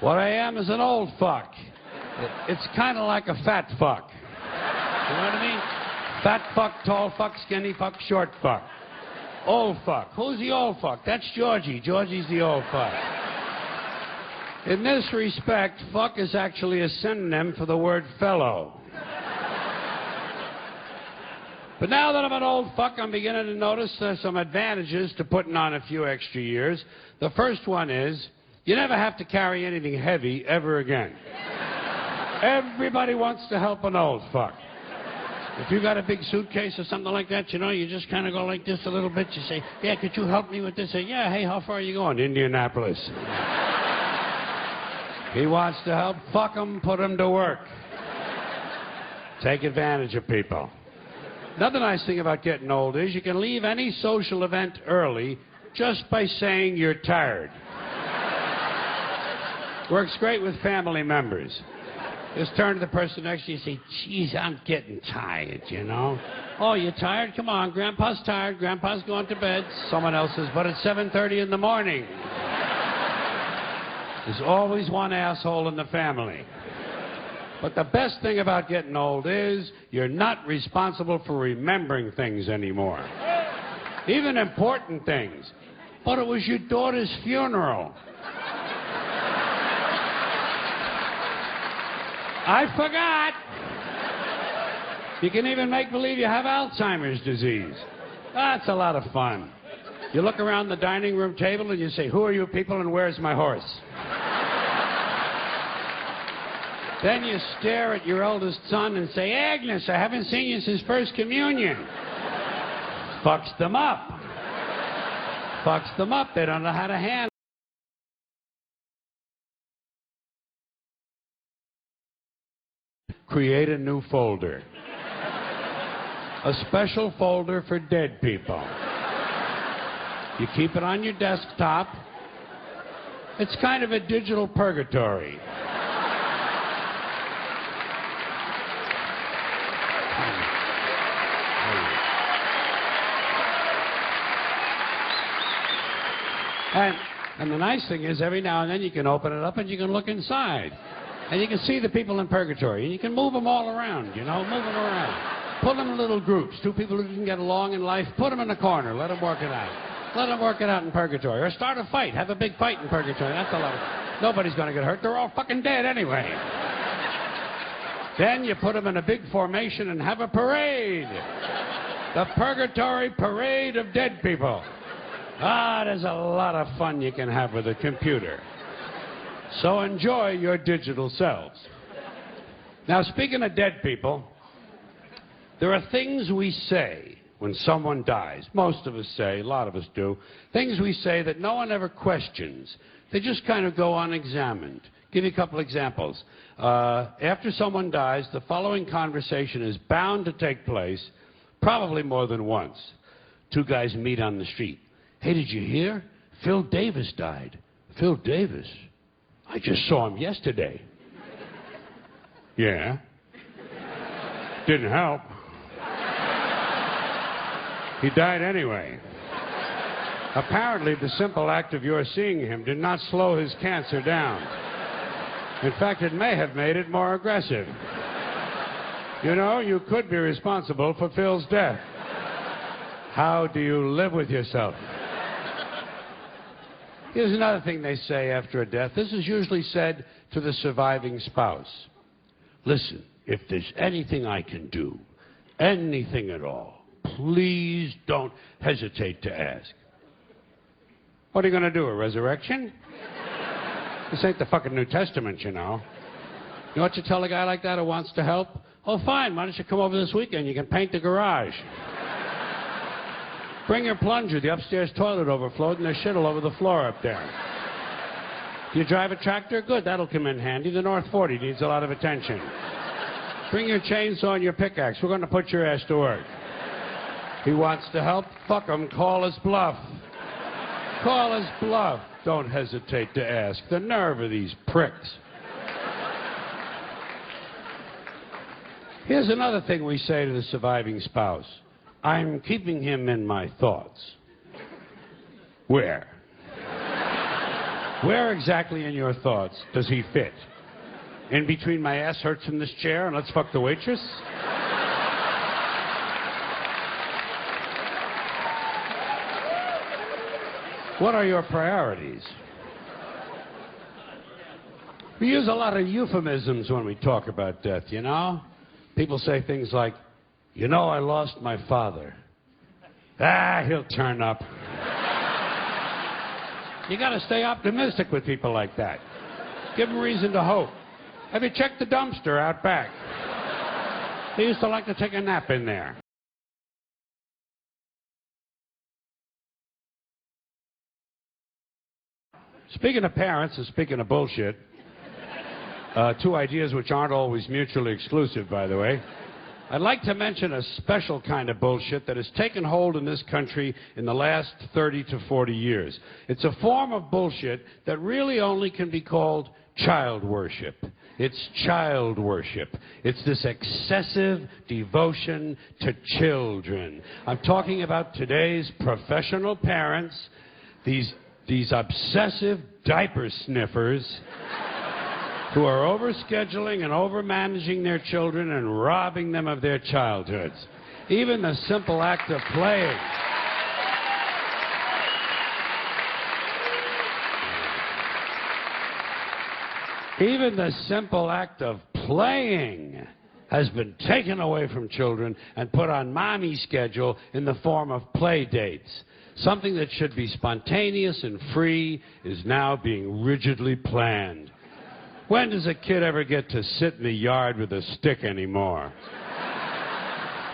What I am is an old fuck. It's kind of like a fat fuck. You know what I mean? Fat fuck, tall fuck, skinny fuck, short fuck. Old fuck. Who's the old fuck? That's Georgie. Georgie's the old fuck. In this respect, fuck is actually a synonym for the word fellow. But now that I'm an old fuck, I'm beginning to notice there's some advantages to putting on a few extra years. The first one is, you never have to carry anything heavy ever again. Everybody wants to help an old fuck. If you got a big suitcase or something like that, you know, you just kind of go like this a little bit. You say, yeah, could you help me with this? Say, yeah, hey, how far are you going? Indianapolis. He wants to help. Fuck him, put him to work. Take advantage of people. Another nice thing about getting old is you can leave any social event early just by saying you're tired. Works great with family members. Just turn to the person next to you and say, geez, I'm getting tired, you know. Oh, you're tired? Come on, Grandpa's tired. Grandpa's going to bed. Someone else says, but it's 7:30 in the morning. There's always one asshole in the family. But the best thing about getting old is you're not responsible for remembering things anymore. Even important things. But it was your daughter's funeral. I forgot. You can even make believe you have Alzheimer's disease. That's a lot of fun. You look around the dining room table and you say, who are you people and where's my horse? Then you stare at your eldest son and say, Agnes, I haven't seen you since First Communion. Fucks them up. Fucks them up. They don't know how to handle. Create a new folder. A special folder for dead people. You keep it on your desktop. It's kind of a digital purgatory. And the nice thing is every now and then you can open it up and you can look inside. And you can see the people in purgatory. And you can move them all around, you know, move them around. Put them in little groups. Two people who can get along in life, put them in a corner. Let them work it out. Let them work it out in purgatory. Or start a fight. Have a big fight in purgatory. That's a lot of... Nobody's going to get hurt. They're all fucking dead anyway. Then you put them in a big formation and have a parade. The Purgatory Parade of Dead People. Ah, there's a lot of fun you can have with a computer. So enjoy your digital selves. Now, speaking of dead people, there are things we say when someone dies. Most of us say, a lot of us do, things we say that no one ever questions. They just kind of go unexamined. Give you a couple examples. After someone dies, the following conversation is bound to take place, probably more than once. Two guys meet on the street. Hey, did you hear? Phil Davis died. Phil Davis? I just saw him yesterday. Yeah. Didn't help. He died anyway. Apparently, the simple act of your seeing him did not slow his cancer down. In fact, it may have made it more aggressive. You know, you could be responsible for Phil's death. How do you live with yourself? Here's another thing they say after a death. This is usually said to the surviving spouse. Listen, if there's anything I can do, anything at all, please don't hesitate to ask. What are you going to do, a resurrection? This ain't the fucking New Testament, you know. You know what you tell a guy like that who wants to help? Oh, fine, why don't you come over this weekend? You can paint the garage. Bring your plunger. The upstairs toilet overflowed and there's shit all over the floor up there. Do you drive a tractor? Good, that'll come in handy. The North 40 needs a lot of attention. Bring your chainsaw and your pickaxe. We're going to put your ass to work. He wants to help? Fuck him. Call his bluff. Call his bluff. Don't hesitate to ask. The nerve of these pricks. Here's another thing we say to the surviving spouse. I'm keeping him in my thoughts. Where? Where exactly in your thoughts does he fit? In between my ass hurts in this chair and let's fuck the waitress? What are your priorities? We use a lot of euphemisms when we talk about death, you know? People say things like, you know, I lost my father. Ah, he'll turn up. You gotta stay optimistic with people like that. Give them reason to hope. Have you checked the dumpster out back? They used to like to take a nap in there. Speaking of parents and speaking of bullshit, two ideas which aren't always mutually exclusive, by the way. I'd like to mention a special kind of bullshit that has taken hold in this country in the last 30 to 40 years. It's a form of bullshit that really only can be called child worship. It's child worship. It's this excessive devotion to children. I'm talking about today's professional parents, these obsessive diaper sniffers who are overscheduling and overmanaging their children and robbing them of their childhoods. Even the simple act of playing. Even the simple act of playing has been taken away from children and put on mommy's schedule in the form of play dates. Something that should be spontaneous and free is now being rigidly planned. When does a kid ever get to sit in the yard with a stick anymore?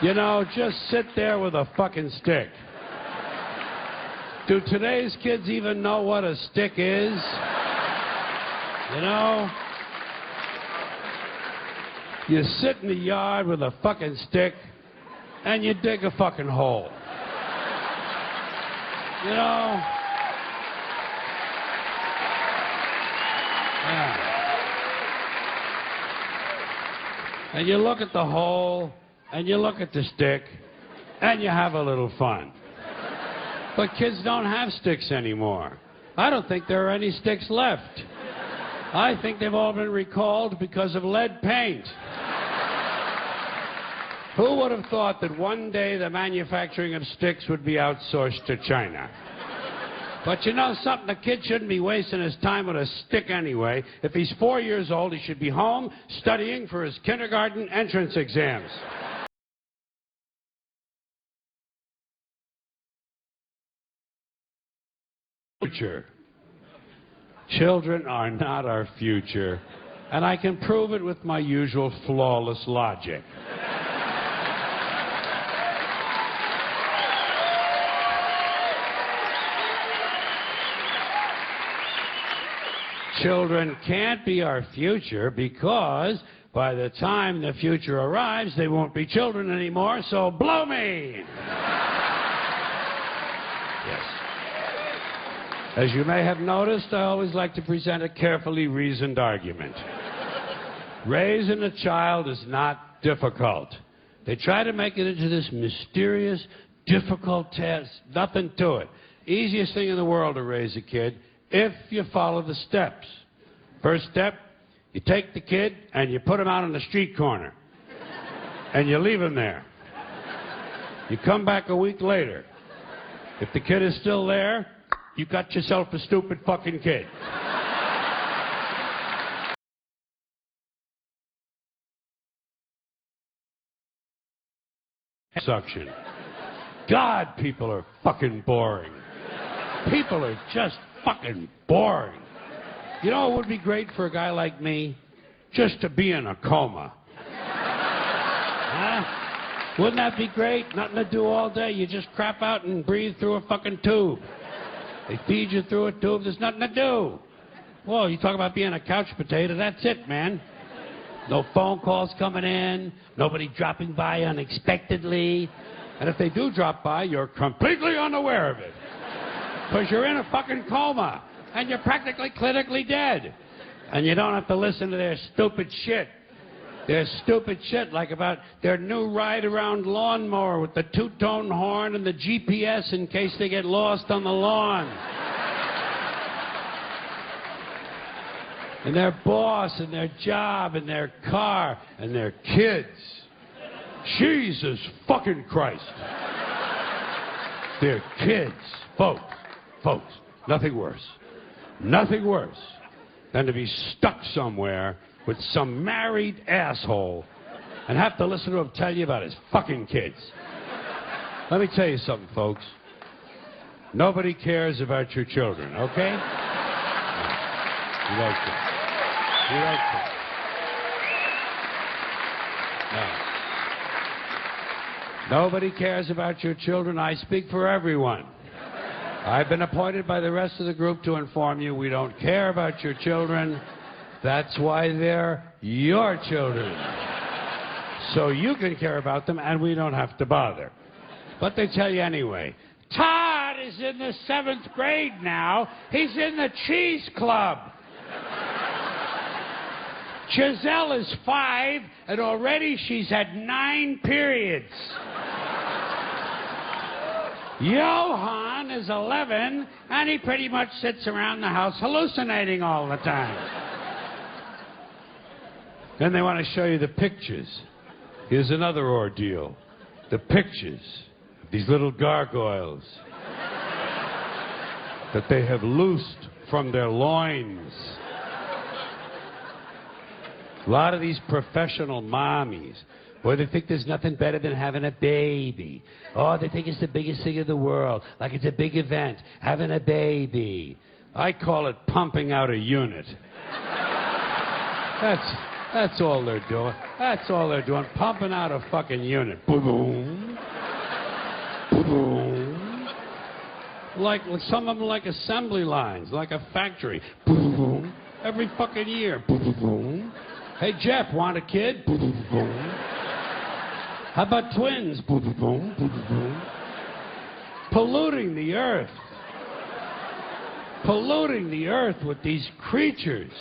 You know, just sit there with a fucking stick. Do today's kids even know what a stick is? You know? You sit in the yard with a fucking stick and you dig a fucking hole. You know? Yeah. And you look at the hole, and you look at the stick, and you have a little fun. But kids don't have sticks anymore. I don't think there are any sticks left. I think they've all been recalled because of lead paint. Who would have thought that one day the manufacturing of sticks would be outsourced to China? But you know something? The kid shouldn't be wasting his time with a stick anyway. If he's 4 years old, he should be home studying for his kindergarten entrance exams. Future. Children are not our future. And I can prove it with my usual flawless logic. Children can't be our future because by the time the future arrives, they won't be children anymore, so blow me! Yes. As you may have noticed, I always like to present a carefully reasoned argument. Raising a child is not difficult. They try to make it into this mysterious, difficult task. Nothing to it. Easiest thing in the world to raise a kid if you follow the steps. First step, you take the kid and you put him out on the street corner. And you leave him there. You come back a week later. If the kid is still there, you got yourself a stupid fucking kid. Suction. God, people are fucking boring. People are just fucking boring. You know, it would be great for a guy like me just to be in a coma. Huh? Wouldn't that be great? Nothing to do all day. You just crap out and breathe through a fucking tube. They feed you through a tube. There's nothing to do. Well, you talk about being a couch potato. That's it, man. No phone calls coming in. Nobody dropping by unexpectedly. And if they do drop by, you're completely unaware of it. Because you're in a fucking coma, and you're practically clinically dead. And you don't have to listen to their stupid shit. Their stupid shit, like about their new ride-around lawnmower with the two-tone horn and the GPS in case they get lost on the lawn. And their boss, and their job, and their car, and their kids. Jesus fucking Christ. Their kids. Folks, nothing worse than to be stuck somewhere with some married asshole and have to listen to him tell you about his fucking kids. Let me tell you something, folks. Nobody cares about your children, okay? You don't care. You don't care. No. Nobody cares about your children. I speak for everyone. I've been appointed by the rest of the group to inform you we don't care about your children. That's why they're your children. So you can care about them and we don't have to bother. But they tell you anyway. Todd is in the 7th grade now. He's in the cheese club. Giselle is 5 and already she's had 9 periods. Johann is 11, and he pretty much sits around the house hallucinating all the time. Then they want to show you the pictures. Here's another ordeal. The pictures of these little gargoyles that they have loosed from their loins. A lot of these professional mommies, boy, they think there's nothing better than having a baby. Oh, they think it's the biggest thing in the world, like it's a big event, having a baby. I call it pumping out a unit. That's all they're doing. That's all they're doing, pumping out a fucking unit. Boom, boom. Like some of them like assembly lines, like a factory. Boom, every fucking year. Boom. Hey, Jeff, want a kid? Boom. How about twins? Boom, boom, boom, boom. Polluting the earth. Polluting the earth with these creatures.